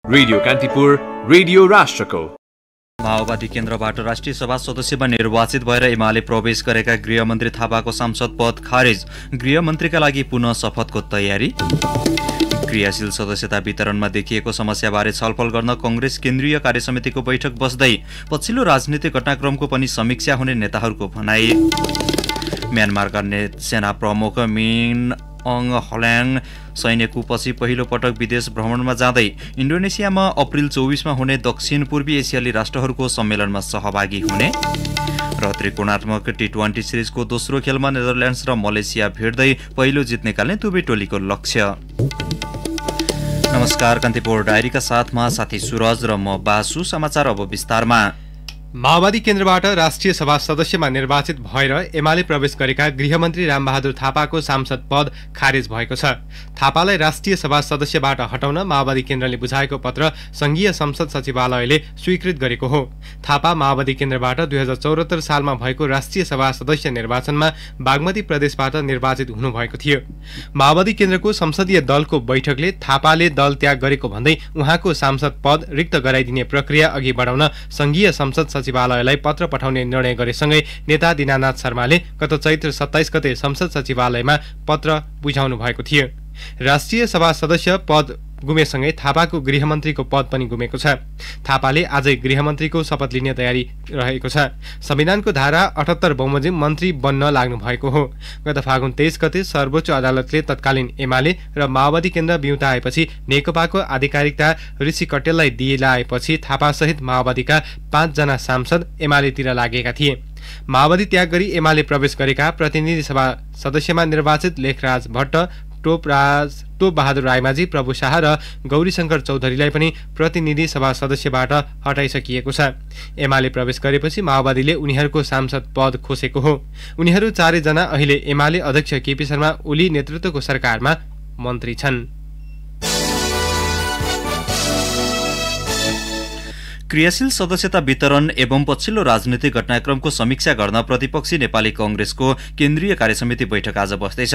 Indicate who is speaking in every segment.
Speaker 1: Radio Kantipur, radio राष्ट्रको।
Speaker 2: माओवादी केन्द्रबाट राष्ट्रिय सभा सदस्यमा निर्वाचित भएर एमाले प्रवेश गरेका गृहमन्त्री थापाको सांसद पद खारेज। गृहमन्त्रीका लागि पुनः शपथको तयारी। क्रियाशील सदस्यता वितरणमा देखिएको समस्याबारे छलफल गर्न कांग्रेस केन्द्रीय कार्यसमितिको बैठक बस्दै पछिल्लो राजनीतिक घटनाक्रमको पनि समीक्षा हुने नेताहरूको भनाई। म्यानमारका सेना प्रमुख मिन अङ हल्याङ सैन्यकूपछि पहिलो पटक विदेश भ्रमणमा जाँदै इन्डोनेसियामा अप्रिल 24 मा हुने दक्षिण पूर्वी एसियाली राष्ट्रहरूको सम्मेलनमा सहभागी हुने र त्रिकोणात्मक टी20 सिरिजको दोस्रो खेलमा नेदरल्यान्ड्स र मलेसिया भेट्दै पहिलो जित निकाल्ने दुवै टोलीको लक्ष्य। नमस्कार, कान्तिपुर डायरीका साथमा साथी सुरज र म बासु। समाचार अब विस्तारमा।
Speaker 3: माओवादी केन्द्रबाट राष्ट्रिय सभा सदस्यमा निर्वाचित भएर एमाले प्रवेश गरेका गृहमन्त्री रामबहादुर थापाको सांसद पद खारेज भएको छ। थापालाई राष्ट्रिय सभा सदस्यबाट हटाउन माओवादी केन्द्रले बुझाएको पत्र संघीय संसद सचिवालयले स्वीकृत गरेको हो। थापा माओवादी केन्द्रबाट 2074 सालमा भएको राष्ट्रिय सभा सदस्य निर्वाचनमा बागमती प्रदेशबाट निर्वाचित हुनुभएको थियो। माओवादी केन्द्रको संसदीय दलको बैठकले थापाले दल त्याग गरेको भन्दै उहाँको सांसद पद रिक्त गराइदिने प्रक्रिया अघि बढाउन संघीय संसद सचिवालयलाई पत्र पठाउने निर्णय गरेसँगै नेता दीनानाथ शर्माले गत चैत्र 27 गते संसद सचिवालयमा पत्र बुझाउनु भएको थियो। राष्ट्रिय सभा सदस्य पद गुमेसँगै थापाको गृहमन्त्रीको पद पनि गुमेको छ। थापाले आजै गृहमन्त्रीको शपथ लिने तयारी रहेको छ। संविधानको धारा 78 बमोजिम मन्त्री बन्न लाग्नु भएको हो। गत फागुन 23 गते सर्वोच्च अदालतले तत्कालीन एमाले र माओवादी केन्द्र बिउताएपछि नेकपाको आधिकारिकता ऋषि कटेललाई दिलाएपछि थापासहित माओवादीका 5 जना सांसद एमालेतिर लागेका थिए। माओवादी त्याग गरी एमाले प्रवेश गरेका प्रतिनिधि सभा सदस्यमा निर्वाचित लेखराज भट्ट, टोप बहादुर रायमाझी, प्रभु शाह र गौरीशंकर चौधरीलाई पनि प्रतिनिधि सभा सदस्यबाट हटाइसकिएको छ। एमाले प्रवेश गरेपछि माओवादीले उनीहरूको सांसद पद खोसेको हो। उनीहरू 4 जना अहिले एमाले अध्यक्ष केपी शर्मा ओली नेतृत्वको सरकारमा मन्त्री छन्।
Speaker 2: क्रियाशील सदस्यता वितरण एवं पछिल्लो राजनीतिक घटनाक्रमको समीक्षा गर्न प्रतिपक्षी नेपाली कांग्रेसको केन्द्रीय कार्यसमिति बैठक आज बस्दैछ।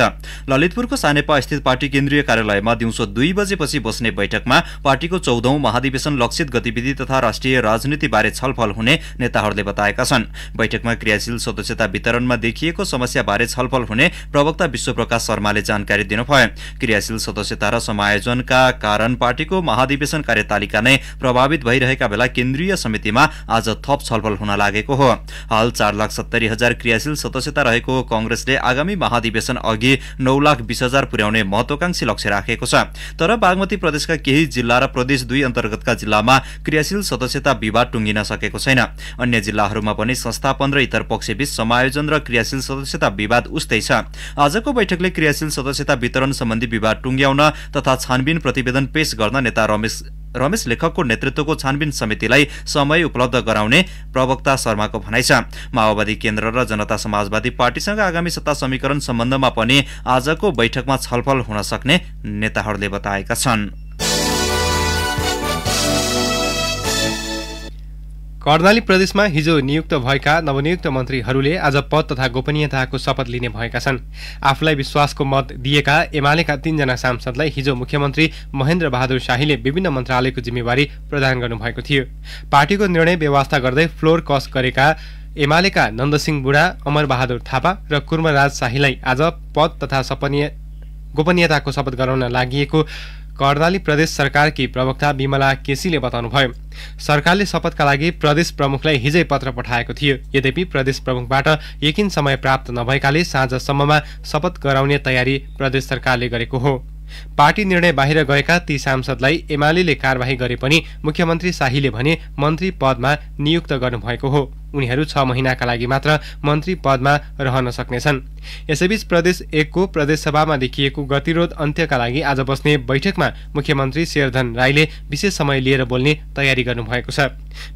Speaker 2: ललितपुरको सानेपा स्थित पार्टी केन्द्रीय कार्यालयमा दिउँसो 2 बजेपछि बस्ने बैठकमा पार्टीको 14औं महाधिवेशन लक्षित गतिविधि तथा राष्ट्रिय राजनीतिबारे छलफल हुने नेताहरूले बताएका छन्। बैठकमा क्रियाशील सदस्यता वितरणमा देखिएको समस्याबारे छलफल हुने प्रवक्ता विश्वप्रकाश शर्माले जानकारी दिनुभयो। क्रियाशील सदस्यता र समायोजनका कारण पार्टीको महाधिवेशन कार्यतालिका नै प्रभावित भइरहेका बेला केन्द्रीय समितिमा आज थप छलफल हुन लागेको हो। हाल 4,70,000 क्रियाशील सदस्यता रहेको कांग्रेसले आगामी महाधिवेशन अघि 9,20,000 पुर्याउने महत्वाकांक्षी लक्ष्य राखेको छ। तर बागमती प्रदेशका केही जिल्ला र प्रदेश 2 अन्तर्गतका जिल्लामा क्रियाशील सदस्यता विवाद टुंगिन सकेको छैन। अन्य जिल्लाहरूमा पनि संस्थापन र इतर पक्षबीच समायोजन र क्रियाशील सदस्यता विवाद उस्तै छ। आजको बैठकले क्रियाशील सदस्यता वितरण सम्बन्धी विवाद टुंग्याउन तथा छानबिन प्रतिवेदन पेश गर्न नेता रमेश लेखकको नेतृत्वको छानबिन समितिलाई समय उपलब्ध गराउने प्रवक्ता शर्माको भनाइ छ। माओवादी केन्द्र र जनता समाजवादी पार्टीसँग आगामी सत्ता समीकरण सम्बन्धमा पनि आजको बैठकमा छलफल हुन सक्ने नेताहरूले बताएका छन्।
Speaker 3: कर्णाली प्रदेशमा हिजो नियुक्त भएका नवनियुक्त मन्त्रीहरूले आज पद तथा गोपनीयताको शपथ लिने भएका छन्। आफूलाई विश्वासको मत दिएका एमालेका 3 जना सांसदलाई हिजो मुख्यमन्त्री महेन्द्र बहादुर शाहीले विभिन्न मन्त्रालयको जिम्मेवारी प्रदान गर्नुभएको थियो। पार्टीको निर्णय व्यवस्था गर्दै फ्लोर कस गरेका एमालेका नन्दसिंह बुढा, अमर बहादुर थापा र कुर्मराज शाहीलाई आज पद तथा गोपनीयताको शपथ गराउन लागिएको कर्णाली प्रदेश सरकारकी प्रवक्ता विमला केसीले बताउनुभयो। सरकारले शपथका लागि प्रदेश प्रमुखलाई हिजै पत्र पठाएको थियो। यद्यपि प्रदेश प्रमुखबाट यकिन समय प्राप्त नभएकाले साँझसम्ममा शपथ गराउने तयारी प्रदेश सरकारले गरेको हो। पार्टी निर्णय बाहिर गएका ती सांसदलाई एमालेले कारबाही गरे पनि मुख्यमन्त्री शाहीले भने मन्त्री पदमा नियुक्त गर्नुभएको हो। उनीहरू 6 महिनाका लागि मात्र मन्त्री पदमा रहन सक्नेछन्। यसैबीच प्रदेश 1 को प्रदेशसभामा देखिएको गतिरोध अन्त्यका लागि आज बस्ने बैठकमा मुख्यमन्त्री शेरधन राईले विशेष समय लिएर बोल्ने तयारी गर्नुभएको छ।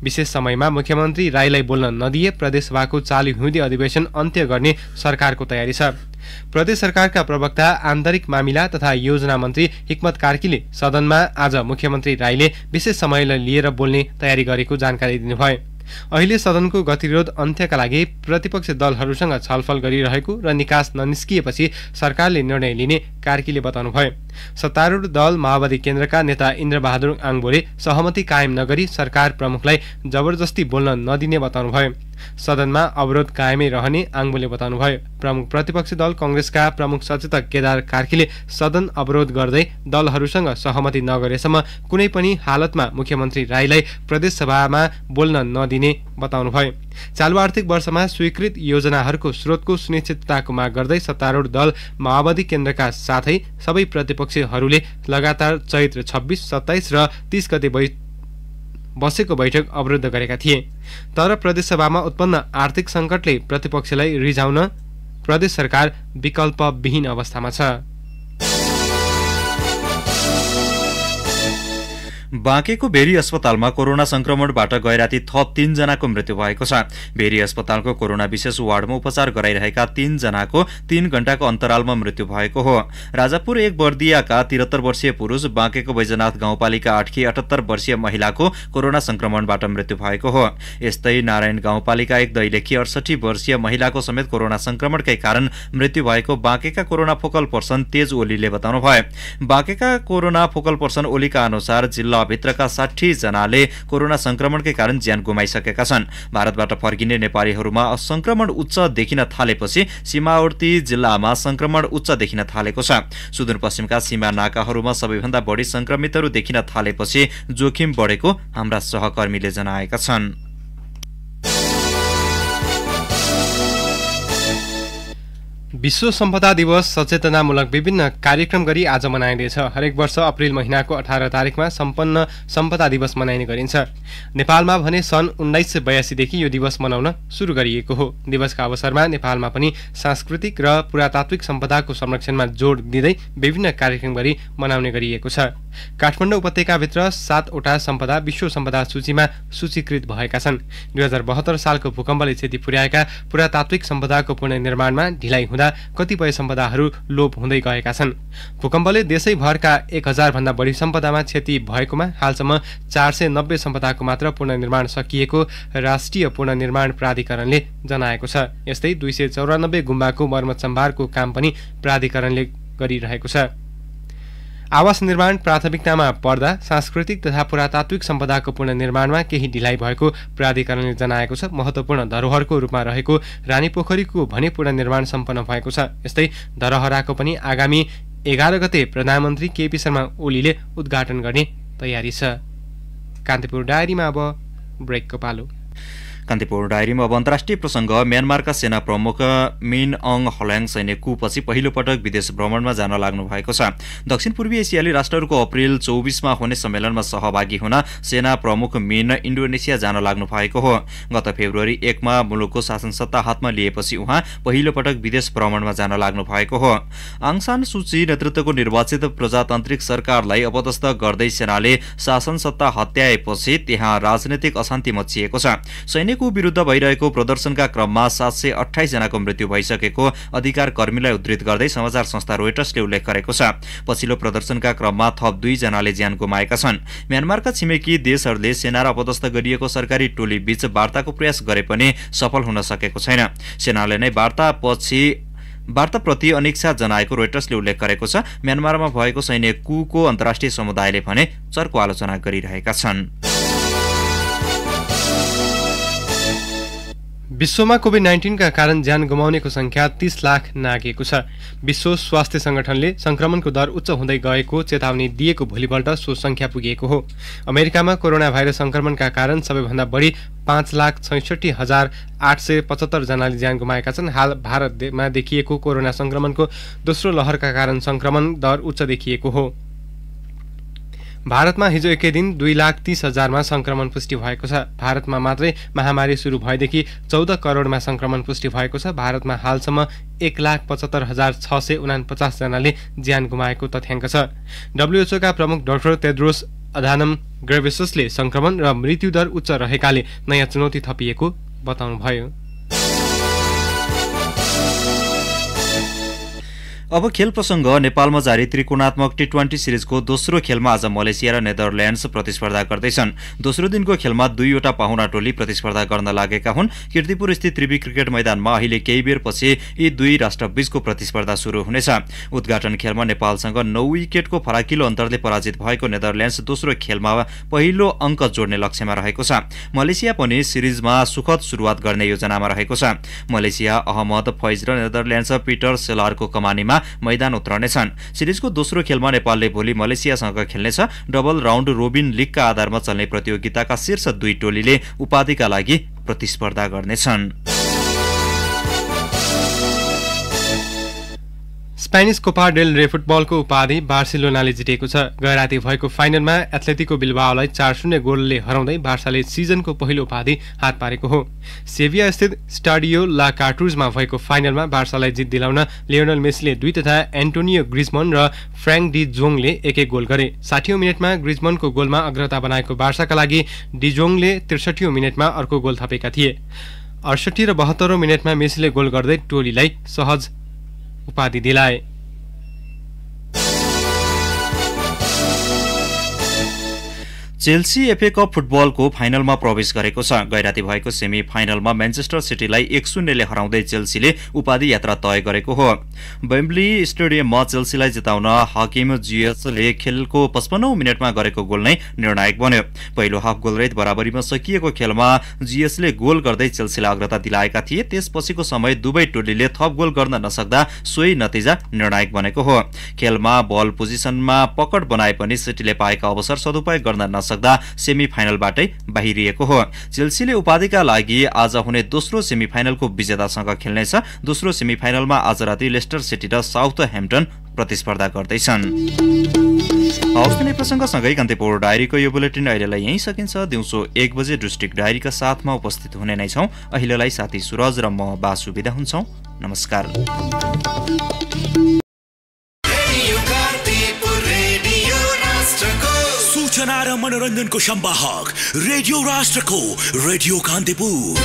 Speaker 3: विशेष समयमा मुख्यमन्त्री राईलाई बोल्न नदिए प्रदेशसभाको चालु हिउँदे अधिवेशन अन्त्य गर्ने सरकारको तयारी छ। प्रदेश सरकारका प्रवक्ता आन्तरिक मामिला तथा योजना मन्त्री हिक्मत कार्कीले सदनमा आज मुख्यमन्त्री राईले विशेष समय लिएर बोल्ने तयारी गरेको जानकारी दिनुभयो। अहिले सदनको गतिरोध अन्त्यका लागि प्रतिपक्ष दलहरूसँग छलफल गरिरहेको र निकास ननिस्किएपछि सरकारले निर्णय लिने कार्कीले बताउनुभयो। सत्तारूढ दल माओवादी केन्द्रका नेता इन्द्रबहादुर आङबोले सहमति कायम नगरी सरकार प्रमुखलाई जबरजस्ती बोल्न नदिने बताउनुभयो। सदनमा अवरोध कायमै रहने आङबोले बताउनुभयो। प्रमुख प्रतिपक्षी दल कांग्रेसका प्रमुख सचेतक केदार कार्कीले सदन अवरोध गर्दै दलहरूसँग सहमति नगरेसम्म कुनै पनि हालतमा मुख्यमन्त्री राईलाई प्रदेशसभामा बोल्न नदिने बताउनुभयो। चालु आर्थिक वर्षमा स्वीकृत योजनाहरूको स्रोतको सुनिश्चितताको माग गर्दै सत्तारूढ दल माओवादी केन्द्रका साथै सबै प्रतिपक्षीहरूले लगातार चैत्र 26, 27 र 30 गते बसेको बैठक अवरुद्ध गरेका थिए। तर प्रदेशसभामा उत्पन्न आर्थिक संकटले प्रतिपक्षलाई रिझाउन प्रदेश सरकार विकल्पविहीन अवस्थामा छ।
Speaker 2: बाँकेको भेरी अस्पतालमा कोरोना संक्रमणबाट गैराती थप 3 जनाको मृत्यु भएको छ। भेरी अस्पतालको कोरोना विशेष वार्डमा उपचार गराइरहेका 3 जनाको 3 घण्टाको अन्तरालमा मृत्यु भएको हो। राजापुर 1 बर्दियाका 73 वर्षीय पुरुष, बाँकेको बैजनाथ गाउँपालिका 8 की 78 वर्षीय महिलाको कोरोना संक्रमणबाट मृत्यु भएको हो। यस्तै नारायण गाउँपालिका 1 दैलेखी 68 वर्षीय महिलाको समेत कोरोना संक्रमणकै कारण मृत्यु भएको बाँकेका कोरोना फोकल पर्सन तेज ओलीले बताउनु भयो। बाँकेका कोरोना फोकल पर्सन ओलीका अनुसार जिल्लाभित्रका 60 जनाले कोरोना संक्रमणकै कारण ज्यान गुमाइसकेका छन्। भारतबाट फर्किने नेपालीहरूमा संक्रमण उच्च देखिन थालेपछि सीमावर्ती जिल्लामा संक्रमण उच्च देखिन थालेको छ। सुदूरपश्चिमका सीमा नाकाहरूमा सबैभन्दा बढी संक्रमितहरू देखिन थालेपछि जोखिम बढेको हाम्रा सहकर्मीले जनाएका छन्।
Speaker 3: विश्व सम्पदा दिवस सचेतनामूलक विभिन्न कार्यक्रम गरी आज मनाइँदैछ। हरेक वर्ष अप्रिल महिनाको 18 तारिकमा सम्पन्न सम्पदा दिवस मनाइने गरिन्छ। नेपालमा भने सन् 1982 देखि यो दिवस मनाउन सुरु गरिएको हो। दिवसका अवसरमा नेपालमा पनि सांस्कृतिक र पुरातात्विक सम्पदाको संरक्षणमा जोड दिँदै विभिन्न कार्यक्रम गरी मनाउने गरिएको छ। काठमाडौँ उपत्यकाभित्र 7 वटा सम्पदा विश्व सम्पदा सूचीमा सूचीकृत भएका छन्। 2072 सालको भूकम्पले क्षति पुर्याएका पुरातात्विक सम्पदाको पुनर्निर्माणमा ढिलाइ हुँदा कतिपय सम्पदाहरू लोप हुँदै गएका छन्। भूकम्पले देशैभरका 1000 भन्दा बढी सम्पदामा क्षति भएकोमा हालसम्म 490 सम्पदाको मात्र पुनर्निर्माण सकिएको राष्ट्रिय पुनर्निर्माण प्राधिकरणले जनाएको छ। यस्तै 294 गुम्बाको मर्मत सम्भारको काम पनि प्राधिकरणले गरिरहेको छ। आवास निर्माण प्राथमिकतामा पर्दा सांस्कृतिक तथा पुरातात्विक सम्पदाको पुनर्निर्माणमा केही ढिलाइ भएको प्राधिकरणले जनाएको छ। महत्त्वपूर्ण धरोहरको रूपमा रहेको रानीपोखरीको भने पुनर्निर्माण सम्पन्न भएको छ। यस्तै धरहराको पनि आगामी 11 गते प्रधानमन्त्री केपी शर्मा ओलीले उद्घाटन गर्ने तयारी छ। कान्तिपुर डायरीमा अब ब्रेकको पालो।
Speaker 2: कान्तिपुर डायरीमा अब अन्तर्राष्ट्रिय प्रसङ्ग। म्यानमारका सेना प्रमुख मिन अङ हल्याङ सैन्य कुपछि पहिलो पटक विदेश भ्रमणमा जान लाग्नु भएको छ। दक्षिण पूर्वी एसियाली राष्ट्रहरूको अप्रिल 24 मा हुने सम्मेलनमा सहभागी हुन सेना प्रमुख मिन इन्डोनेसिया जान लाग्नु भएको हो। गत फेब्रुअरी 1 मा मुलुकको शासनसत्ता हातमा लिएपछि उहाँ पहिलो पटक विदेश भ्रमणमा जान लाग्नु भएको हो। आङ सान सुची नेतृत्वको निर्वाचित प्रजातान्त्रिक सरकारलाई अपदस्थ गर्दै सेनाले शासनसत्ता हत्याएपछि त्यहाँ राजनैतिक अशान्ति मच्चिएको छ। सैन्यको विरुद्ध भइरहेको प्रदर्शनका क्रममा 728 जनाको मृत्यु भइसकेको अधिकार कर्मीलाई उद्धृत गर्दै समाचार संस्था रोइटर्सले उल्लेख गरेको छ। पछिल्लो प्रदर्शनका क्रममा थप 2 जनाले ज्यान गुमाएका छन्। म्यानमारका छिमेकी देशहरूले सेना र अपदस्थ गरिएको सरकारी टोली बीच वार्ताको प्रयास गरे पनि सफल हुन सकेको छैन। सेनाले नै वार्ताप्रति अनिच्छा जनाएको रोइटर्सले उल्लेख गरेको छ। म्यानमारमा भएको सैन्य कुको अन्तर्राष्ट्रिय समुदायले भने चर्को आलोचना गरिरहेका छन्।
Speaker 3: विश्वमा कोभिड-19 का कारण ज्यान गुमाउनेको संख्या 30 लाख नागेको छ। विश्व स्वास्थ्य संगठनले संक्रमणको दर उच्च हुँदै गएको चेतावनी दिएको भोलिपल्ट सो संख्या पुगेको हो। अमेरिकामा कोरोना भाइरस संक्रमणका कारण सबैभन्दा बढी 5,66,875 जनाले ज्यान गुमाएका छन्। हाल भारतमा देखिएको कोरोना संक्रमणको दोस्रो लहरका कारण संक्रमण दर उच्च देखिएको हो। भारतमा हिजो एकै दिन 2,30,000 मा संक्रमण पुष्टि भएको छ। भारतमा मात्रै महामारी सुरु भएदेखि 14 करोडमा संक्रमण पुष्टि भएको छ। भारतमा हालसम्म 1,75,649 जनाले ज्यान गुमाएको तथ्याङ्क छ। WHO का प्रमुख डाक्टर तेद्रोस अधानम गेब्रेयेससले संक्रमण र मृत्युदर उच्च रहेकाले नयाँ चुनौती थपिएको बताउनुभयो।
Speaker 2: अब खेल प्रसङ्ग। नेपालमा जारी त्रिकोणात्मक टी20 सिरिजको दोस्रो खेलमा आज मलेसिया र नेदरल्यान्ड्स प्रतिस्पर्धा गर्दैछन्। दोस्रो दिनको खेलमा 2वटा पाहुना टोली प्रतिस्पर्धा गर्न लागेका हुन्। कीर्तिपुर स्थित त्रिवी क्रिकेट मैदानमा अहिले केही बेरपछि यी दुई राष्ट्रबीचको प्रतिस्पर्धा सुरु हुनेछ। उद्घाटन खेलमा नेपालसँग 9 विकेटको फराकिलो अन्तरले पराजित भएको नेदरल्यान्ड्स दोस्रो खेलमा पहिलो अङ्क जोड्ने लक्ष्यमा रहेको छ। मलेसिया पनि सिरिजमा सुखद सुरुवात गर्ने योजनामा रहेको छ। मलेसिया अहमद फैज र नेदरल्यान्ड्स पिटर सेलारको कमानीमा मैदान उत्रनेछन्। सिरिजको दोस्रो खेलमा नेपालले भोलि मलेसियासँग खेल्नेछ। डबल राउन्ड रोबिन लीगका आधारमा चल्ने प्रतियोगिताका शीर्ष 2 टोलीले उपाधिका लागि प्रतिस्पर्धा गर्नेछन्।
Speaker 3: स्पेनिस कोपा डेल रे फुटबलको उपाधि बार्सिलोनाले जितेको छ। गैराती भएको फाइनलमा एथलेटिको बिल्बाओलाई 4-0 गोलले हराउँदै बार्साले सिजनको पहिलो उपाधि हात पारेको हो। सेभिया स्थित स्टाडियो ला कार्टुजमा भएको फाइनलमा बार्सालाई जित दिलाउन लियोनल मेसीले 2 तथा एन्टोनियो ग्रिजमन र फ्र्याङ्क डी जोङले 1-1 गोल गरे। 60औं मिनेटमा ग्रिजमनको गोलमा अग्रता बनाएको बार्साका लागि डी जोङले 63औं मिनेटमा अर्को गोल थपेका थिए। 68 र 72औं मिनेटमा मेसीले गोल गर्दै टोलीलाई सहज उपाधि दिलाए।
Speaker 2: चेल्सी एफए कप फुटबलको फाइनलमा प्रवेश गरेको छ। गैराती भएको सेमी फाइनलमा म्यान्चेस्टर सिटीलाई 1-0 ले हराउँदै चेल्सीले उपाधि यात्रा तय गरेको हो। वेम्बली स्टेडियममा चेल्सीलाई जिताउन हाकिम जिएसले खेलको 55औं मिनेटमा गरेको गोल नै निर्णायक बन्यो। पहिलो हाफ गोलरहित बराबरीमा सकिएको खेलमा जिएसले गोल गर्दै चेल्सीलाई अग्रता दिलाएका थिए। त्यसपछिको समय दुवै टोलीले थप गोल गर्न नसक्दा सोही नतिजा निर्णायक बनेको हो। खेलमा बल पोजिसनमा पकड बनाए पनि सिटीले पाएका अवसर सदुपयोग गर्न नसक्दा सेमिफाइनलबाटै बाहिरिएको हो। चेल्सीले उपाधिका लागि आज हुने दोस्रो सेमिफाइनलको विजेतासँग खेल्नेछ। दोस्रो सेमिफाइनलमा आज राति लेस्टर सिटी र साउथह्याम्पटन प्रतिस्पर्धा गर्दैछन्। हवस्, कुनै प्रसङ्गसँगै कान्तिपुर डायरीको यो बुलेटिन अहिलेलाई यहीँ सकिन्छ। दिउँसो 1 बजे डिस्ट्रिक्ट डायरीका साथमा उपस्थित हुने नै छौँ। अहिलेलाई साथी सुरज र म बासु बिदा हुन्छौँ। नमस्कार।
Speaker 4: सूचना र मनोरञ्जनको संवाहक रेडियो राष्ट्रको रेडियो कान्तिपुर।